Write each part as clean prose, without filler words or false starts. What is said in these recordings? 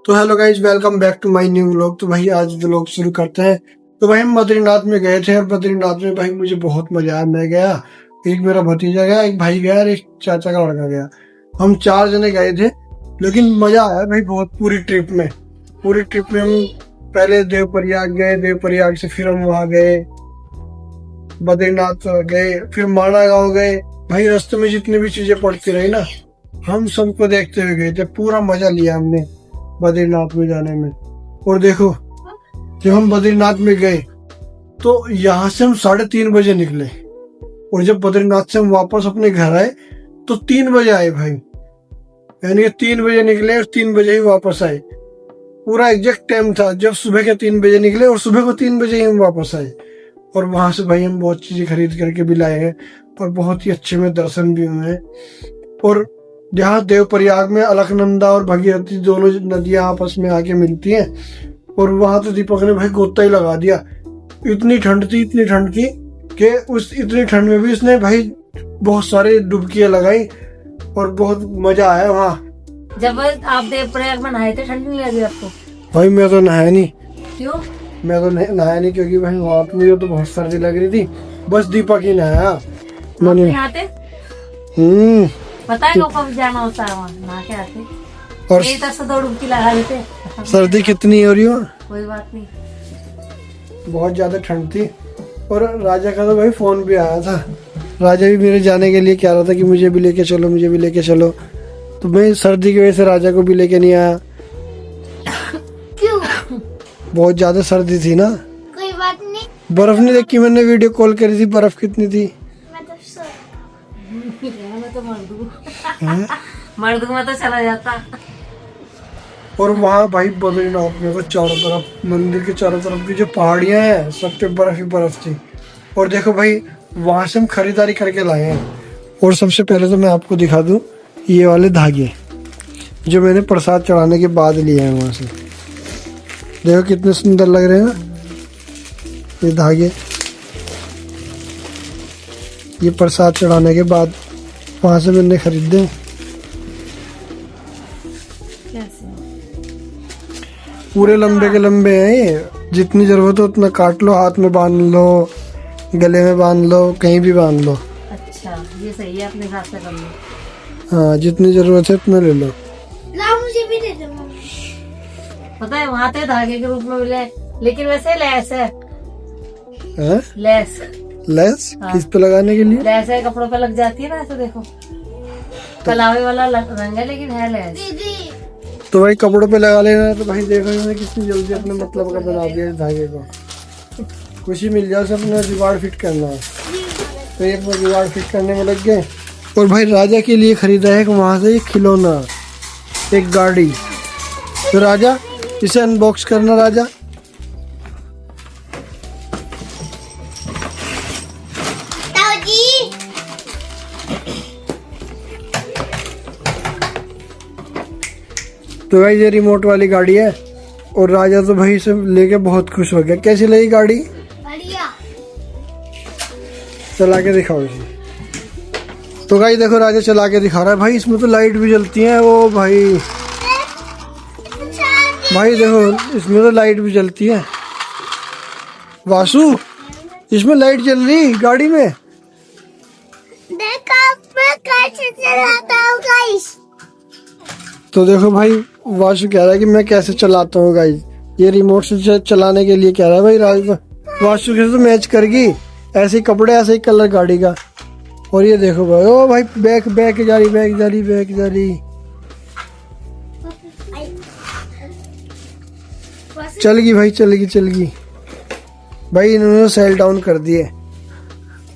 तो hello guys, welcome back to my new vlog. तो भाई आज व्लॉग शुरू करते हैं। तो भाई हम बद्रीनाथ में गए थे और बद्रीनाथ में भाई मुझे बहुत मजा आया। मैं गया, एक मेरा भतीजा गया, एक भाई गया और एक चाचा का लड़का गया। हम 4 जने गए थे, लेकिन मजा आया भाई बहुत। पूरी ट्रिप में हम पहले देवप्रयाग गए, देवप्रयाग से फिर हम वहाँ गए, बद्रीनाथ गए, फिर माना गाँव गए। भाई रास्ते में जितनी भी चीजें पड़ती रही ना, हम सबको देखते हुए गए थे। पूरा मजा लिया हमने बद्रीनाथ में जाने में। और देखो, जब हम बद्रीनाथ में गए तो यहाँ से हम 3:30 बजे निकले, और जब बद्रीनाथ से हम वापस अपने घर आए तो 3 बजे आए भाई। यानी कि 3 बजे निकले और 3 बजे ही वापस आए। पूरा एग्जैक्ट टाइम था, जब सुबह के 3 बजे निकले और सुबह को 3 बजे ही हम वापस आए। और वहां से भाई हम बहुत चीजें खरीद करके भी लाए हैं, और बहुत ही अच्छे में दर्शन भी हुए हैं। और जहाँ देवप्रयाग में अलकनंदा और भगीरथी दोनों नदियां आपस में आके मिलती हैं, और वहां तो दीपक ने भाई गोता ही लगा दिया। इतनी ठंड थी कि उस इतनी ठंड में भी उसने भाई बहुत सारे डुबकियां लगाई और बहुत मजा आया वहाँ। जब आप देवप्रयाग में नहाए थे, ठंड नहीं लगी आपको? भाई मैं तो नहाया नहीं। क्यों? मैं तो नहाया नहीं, क्योंकि भाई वहाँ पे मुझे तो बहुत सर्दी लग रही थी। बस दीपक ही नहाया। मैंने नहाते पता है कब जाना होता है वहाँ, नहा के आते और से 2 डुबकी लगा लेते। सर्दी कितनी हो रही हो? कोई बात नहीं, बहुत ज्यादा ठंड थी। और राजा का तो भाई फोन भी आया था। राजा भी मेरे जाने के लिए कह रहा था कि मुझे भी लेके चलो। तो मैं सर्दी की वजह से राजा को भी लेके नहीं आया। क्यों? बहुत ज्यादा सर्दी थी ना। कोई बात नहीं। बर्फ नहीं देखी मैंने, वीडियो कॉल करी थी, बर्फ कितनी थी। मैं तो मर्दू में तो चला जाता। और वहाँ भाई बद्रीनाथ में तो चारों तरफ, मंदिर के चारों तरफ की जो पहाड़ियां हैं, सब पे बर्फ ही बर्फ थी। और देखो भाई, वहां से हम खरीदारी करके लाए हैं। और सबसे पहले तो मैं आपको दिखा दूं, ये वाले धागे जो मैंने प्रसाद चढ़ाने के बाद लिए हैं वहां से। देखो कितने सुंदर लग रहे हैं ना ये धागे। ये प्रसाद चढ़ाने के बाद वहां से मैंने खरीदे। पूरे लंबे के लंबे हैं ये, जितनी जरूरत हो उतना काट लो, हाथ में बांध लो, गले में बांध लो, कहीं भी बांध लो। अच्छा, ये सही है, अपने हाथ से कर लो। हाँ, जितनी जरूरत है उतना ले लो। ला, मुझे भी दे दो। पता है वहाँ तो धागे के रूप में मिले, लेकिन वैसे लैस है। लेस हाँ। किस पे लगाने के लिए? लेस है, कपड़ों पे लग जाती है ना, ऐसे देखो। कलावे वाला रंग है, लेकिन है लेस। तो भाई कपड़ों पे लगा लेना। तो भाई देखो मैंने कितनी जल्दी अपने मतलब का बना दिया इस धागे को। खुशी मिल जाए से अपना जुगाड़ फिट करना है, तो ये अपना जुगाड़ फिट करने में लग गए। और भाई राजा के लिए खरीदा है वहाँ से एक खिलौना, एक गाड़ी। तो राजा, इसे अनबॉक्स करना राजा। तो भाई ये रिमोट वाली गाड़ी है, और राजा तो भाई इसे लेके बहुत खुश हो गया। कैसी लगी गाड़ी? बढ़िया। चला के दिखाओ इसे। तो भाई देखो, राजा चला के दिखा रहा है। भाई इसमें तो लाइट भी जलती है। ओ भाई देखो, इसमें तो लाइट भी जलती है। वासु, इसमें लाइट जल रही गाड़ी में। देखो मैं कैसे चलाता हूँ गाइस। तो देखो भाई, वासु कह रहा है कि मैं कैसे चलाता हूँ गाइस। ये रिमोट से चलाने के लिए कह रहा है भाई। वासु के तो मैच करेगी, ऐसे ही कपड़े, ऐसे ही कलर गाड़ी का। और ये देखो भाई, ओ भाई बैक जा रही। चल गई भाई। इन्होंने सेल डाउन कर दिए।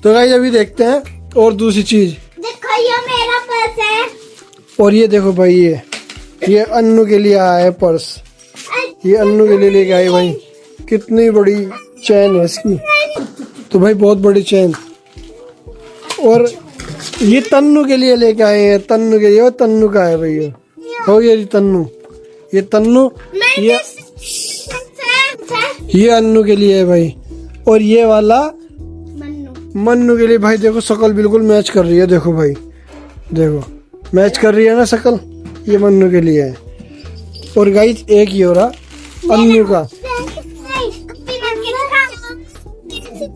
तो गाइस अभी देखते हैं और दूसरी चीज। देखो ये मेरा पर्स है। और ये देखो भाई, ये अन्नू के लिए आया है पर्स। ये अन्नू के लिए लेके आए भाई। कितनी बड़ी चैन है इसकी, तो भाई बहुत बड़ी चैन। और ये तन्नू के लिए लेके आए हैं, तन्नू के लिए। और तन्नू का है भाई, हो ये तन्नू, ये अन्नू के लिए है भाई। और ये वाला मन्नू के लिए। भाई देखो शक्ल बिल्कुल मैच कर रही है। देखो भाई, देखो मैच कर रही है ना शक्ल। ये मन्नू के लिए है। और गाइस एक ही हो रहा अन्नू का।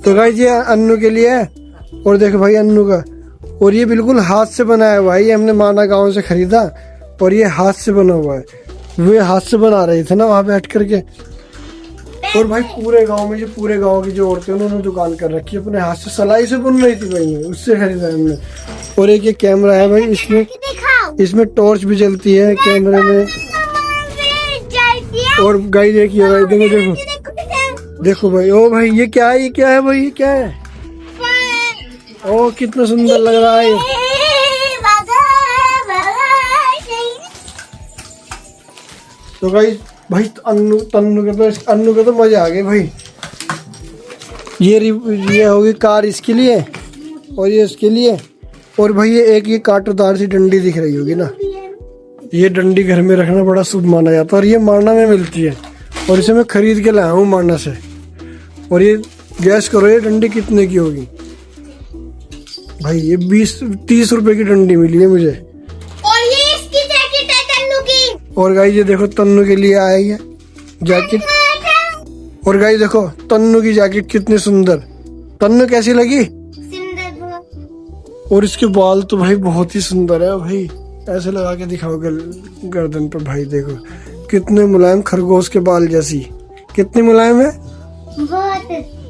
तो गाइस ये अन्नू के लिए है और देखो भाई अन्नू का। और ये बिल्कुल हाथ से बनाया हुआ है, ये हमने माना गांव से खरीदा और ये हाथ से बना हुआ है। वे हाथ से बना रहे थे ना वहां बैठ करके। और भाई पूरे गांव में पूरे गांव की जो औरतें उन्होंने दुकान कर रखी है अपने हाथ से, सलाई से बुन रही थी भाई, उससे खरीदा हमने। और एक ये कैमरा है भाई, इसमें टॉर्च भी जलती है कैमरे में। और गाइस देखिए भाई, देखो देखो भाई, ओ भाई ये क्या है, ये क्या है भाई, ये क्या है? ओ कितना सुंदर लग रहा है। तो गाइस भाई अन्नू के तो मजा आ गए भाई। ये होगी कार इसके लिए और ये इसके लिए। और भाई ये कांटेदार सी डंडी दिख रही होगी ना, ये डंडी घर में रखना बड़ा शुभ माना जाता है और ये मारना में मिलती है और इसे मैं खरीद के लाया हूँ मारना से। और ये गैस करो ये डंडी कितने की होगी भाई, ये 20-30 रुपए की डंडी मिली है मुझे। और ये इसकी जैकेट है तन्नू की। और गाइस ये देखो तन्नू के लिए आई है जैकेट। और गाइस देखो तन्नू की जैकेट कितनी सुंदर, तन्नू कैसी लगी? और इसके बाल तो भाई बहुत ही सुंदर है भाई, ऐसे लगा के दिखाओ गर्दन पे भाई, देखो कितने मुलायम, खरगोश के बाल जैसी, कितनी मुलायम है,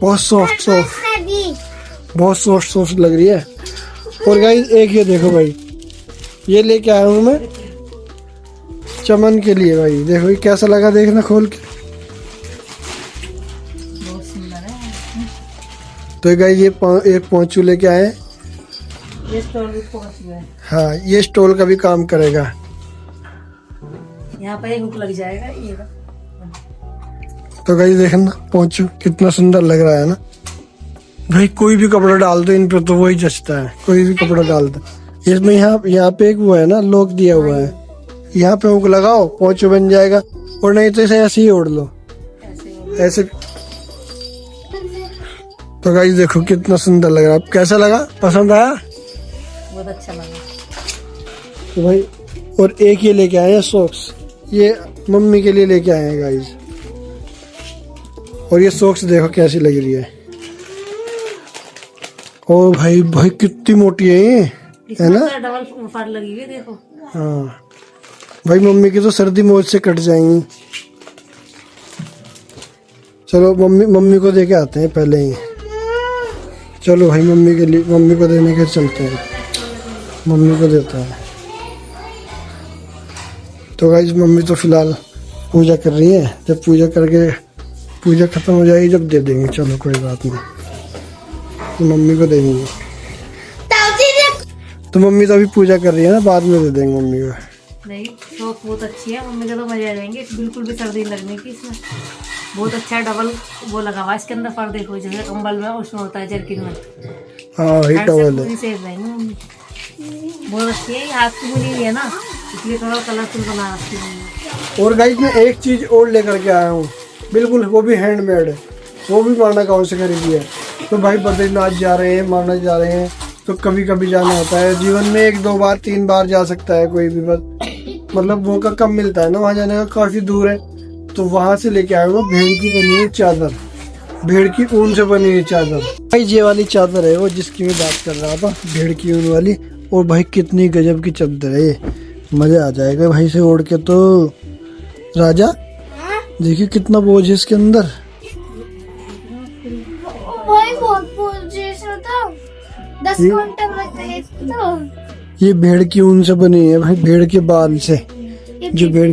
बहुत सॉफ्ट बहुत सॉफ्ट लग रही है। और गाइस एक ये देखो भाई, ये लेके आया हूँ मैं चमन के लिए भाई, देखो ये कैसा लगा देखना खोल के। बहुत सुंदर है। तो गाइस ये एक पोंचू लेके आए, ये स्टॉल भी पहुंच गया है। हाँ ये स्टॉल का भी काम करेगा। यहाँ पे हुक लग जाएगा ये। तो गाइस देखना पोंचू कितना सुंदर लग रहा है ना भाई, कोई भी कपड़ा डाल दो इन पे तो वही जचता है, कोई भी कपड़ा डाल दो। इसमें यहाँ पे एक वो है ना लॉक दिया हुआ है, यहाँ पे हुक लगाओ पोंचू बन जाएगा। और नहीं तो इसे ऐसे ही ओढ़ लो ऐसे। तो गाइस देखो कितना सुंदर लग रहा है, कैसा लगा, पसंद आया? बहुत अच्छा लगा। तो भाई और एक ये लेके आए हैं सॉक्स, ये मम्मी के लिए लेके आए हैं गाइस। और ये सॉक्स देखो कैसी लग रही है। ओ भाई भाई कितनी मोटी है ये, है ना? डबल फाड़ लगी हुई देखो। हाँ भाई मम्मी की तो सर्दी मौज से कट जाएंगी। चलो मम्मी को दे के आते हैं पहले ही। चलो भाई मम्मी के लिए, मम्मी को देने के चलते हैं, मम्मी को देता है। तो गाइस मम्मी तो फिलहाल पूजा कर रही है, जब पूजा खत्म हो जाएगी जब दे देंगे। चलो कोई बात नहीं, तो मम्मी को देंगे। तो मम्मी तो अभी पूजा कर रही है ना, बाद में दे देंगे मम्मी को। नहीं शौक बहुत अच्छी है, मम्मी के तो मजे आ जाएंगे, बिल्कुल भी सर्दी लगने की इसमें। बहुत अच्छा है, डबल वो लगा हुआ इसके अंदर फर देखो, जैसे कंबल में उसमें होता है जर्किन में। हाँ वही टॉवल है, सेफ रहेंगे मम्मी। बहुत अच्छी है, हाथ की बुनी हुई है ना, इसलिए थोड़ा कलरफुल बना रखी है। और गाइस मैं एक चीज और लेकर के आया हूँ, बिल्कुल वो भी हैंडमेड है, वो भी माना गाँव से खरीदी है। तो भाई बद्रीनाथ जा रहे हैं, माना जा रहे हैं, तो कभी कभी जाना होता है जीवन में, 1-2 बार 3 बार जा सकता है कोई भी, बस मतलब मौका कम मिलता है ना वहाँ जाने का, काफी दूर है। तो वहां से लेके आया हूँ भेड़ की बनी हुई चादर, भेड़ की ऊन से बनी हुई चादर। भाई ये वाली चादर है वो जिसकी मैं बात कर रहा था, भेड़ की ऊन वाली। और भाई कितनी गजब की चादर है ये, मजा आ जाएगा भाई से ओढ़ के। तो राजा देखिए कितना बोझ है इसके अंदर। भाई बहुत बोझ है, 10 क्विंटल लगता है तो। ये भेड़ की ऊन से बनी है भाई, भेड़ के बाल से, जो भेड़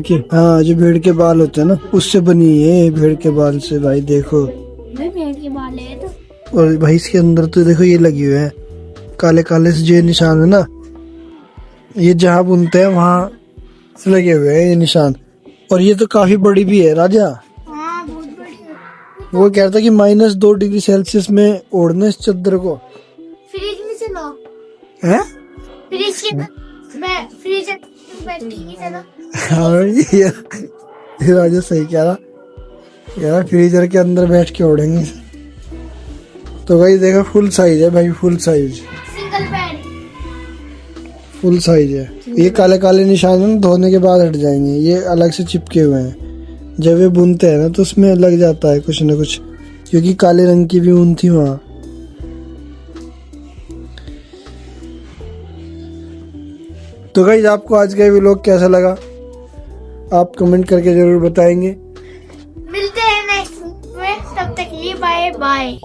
के बाल होते हैं ना उससे बनी है, भेड़ के बाल से। भाई देखो भेड़ के बाल है तो। और भाई इसके अंदर तो देखो ये लगे हुए हैं काले काले से जो निशान है ना, ये जहाँ बुनते हैं वहाँ से लगे हुए हैं ये निशान। और ये तो काफी बड़ी भी है राजा। हाँ बहुत बड़ी है। वो कह रहा था कि -2 डिग्री सेल्सियस में ओढ़ने इस चादर को। फ्रिज में चलो है, फ्रिज के फ्रीजर बैठी की चलो। हाँ ये राजा सही कह रहा, फ्रीजर के अंदर बैठ के ओढ़ेंगे। तो भाई देखो फुल साइज है भाई, full size single bed. Full size है। ये काले काले निशान है ना, धोने के बाद हट जाएंगे, ये अलग से चिपके हुए हैं। जब ये बुनते हैं ना तो उसमें लग जाता है कुछ ना कुछ, क्योंकि काले रंग की भी ऊन थी वहाँ। तो गाइस आपको आज का व्लॉग कैसा लगा आप कमेंट करके जरूर बताएंगे। मिलते हैं नेक्स्ट में, तब तक के लिए बाय बाय।